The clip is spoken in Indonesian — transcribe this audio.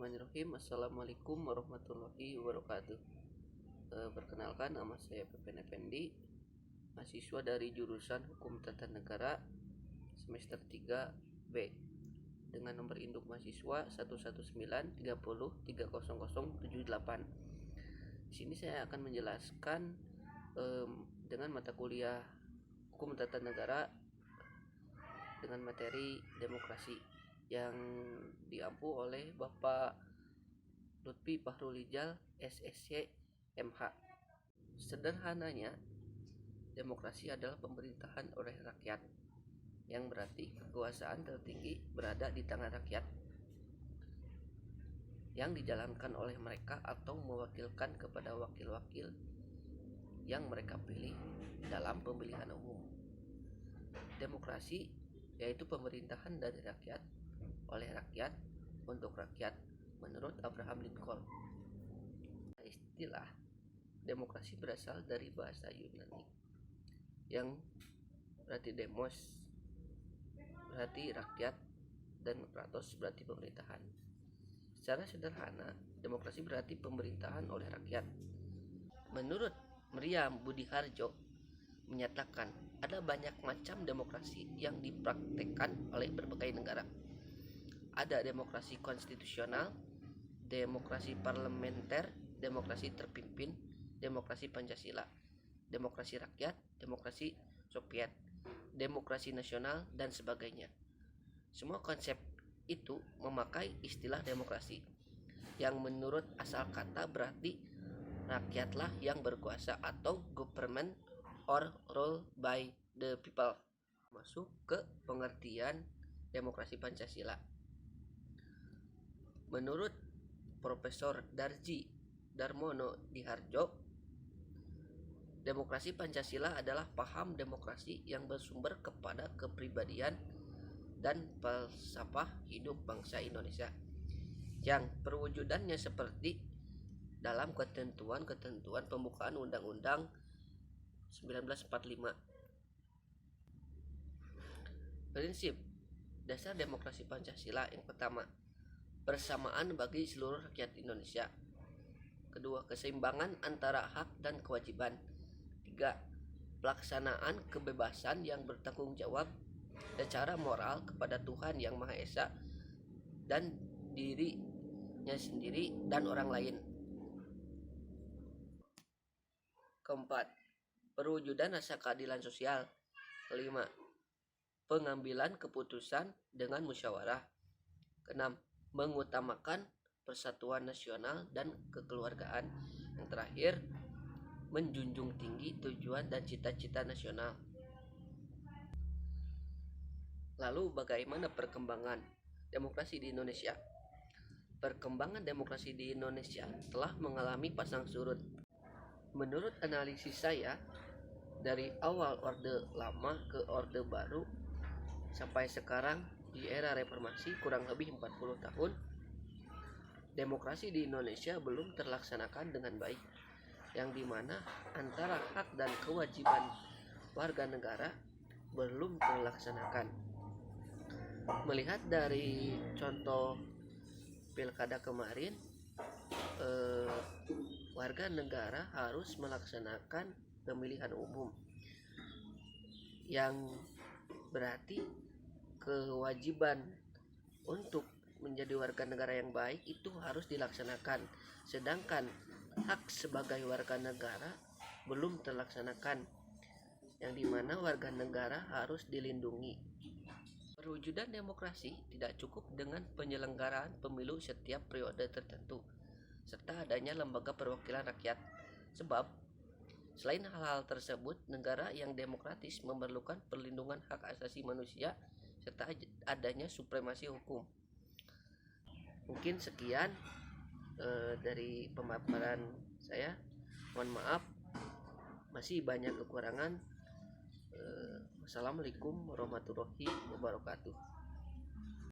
Bismillahirrahmanirrahim. Assalamualaikum warahmatullahi wabarakatuh. Perkenalkan, nama saya Pepen Effendi, mahasiswa dari jurusan Hukum Tata Negara semester 3 B dengan nomor induk mahasiswa 11930300078. Di sini saya akan menjelaskan dengan mata kuliah Hukum Tata Negara dengan materi demokrasi yang diampu oleh Bapak Lutfi Fahrulijal SSC MH. Sederhananya, demokrasi adalah pemerintahan oleh rakyat, yang berarti kekuasaan tertinggi berada di tangan rakyat yang dijalankan oleh mereka atau mewakilkan kepada wakil-wakil yang mereka pilih dalam pemilihan umum. Demokrasi yaitu pemerintahan dari rakyat oleh rakyat untuk rakyat menurut Abraham Lincoln. Istilah demokrasi berasal dari bahasa Yunani yang berarti demos berarti rakyat dan kratos berarti pemerintahan. Secara sederhana, demokrasi berarti pemerintahan oleh rakyat. Menurut Meriam Budiharjo menyatakan ada banyak macam demokrasi yang dipraktekkan oleh berbagai negara. Ada demokrasi konstitusional, demokrasi parlementer, demokrasi terpimpin, demokrasi Pancasila, demokrasi rakyat, demokrasi Soviet, demokrasi nasional, dan sebagainya. Semua konsep itu memakai istilah demokrasi, yang menurut asal kata berarti rakyatlah yang berkuasa atau government or rule by the people. Masuk ke pengertian demokrasi Pancasila. Menurut Profesor Darji Darmono Diharjo, demokrasi Pancasila adalah paham demokrasi yang bersumber kepada kepribadian dan falsafah hidup bangsa Indonesia, yang perwujudannya seperti dalam ketentuan-ketentuan pembukaan Undang-Undang 1945. Prinsip dasar demokrasi Pancasila yang pertama, persamaan bagi seluruh rakyat Indonesia. Kedua, keseimbangan antara hak dan kewajiban. Tiga, pelaksanaan kebebasan yang bertanggung jawab secara moral kepada Tuhan Yang Maha Esa dan dirinya sendiri dan orang lain. Keempat, perwujudan rasa keadilan sosial. Kelima, pengambilan keputusan dengan musyawarah. Keenam, mengutamakan persatuan nasional dan kekeluargaan. Yang terakhir, menjunjung tinggi tujuan dan cita-cita nasional. Lalu bagaimana perkembangan demokrasi di Indonesia? Perkembangan demokrasi di Indonesia telah mengalami pasang surut. Menurut analisis saya, dari awal Orde Lama ke Orde Baru sampai sekarang di era reformasi kurang lebih 40 tahun, demokrasi di Indonesia belum terlaksanakan dengan baik, yang dimana antara hak dan kewajiban warga negara belum terlaksanakan. Melihat dari contoh pilkada kemarin, warga negara harus melaksanakan pemilihan umum, yang berarti kewajiban untuk menjadi warga negara yang baik itu harus dilaksanakan, sedangkan hak sebagai warga negara belum terlaksanakan, yang dimana warga negara harus dilindungi. Perwujudan demokrasi tidak cukup dengan penyelenggaraan pemilu setiap periode tertentu serta adanya lembaga perwakilan rakyat, sebab selain hal-hal tersebut, negara yang demokratis memerlukan perlindungan hak asasi manusia serta adanya supremasi hukum. Mungkin sekian dari pemaparan saya. Mohon maaf, masih banyak kekurangan. Wassalamualaikum warahmatullahi wabarakatuh.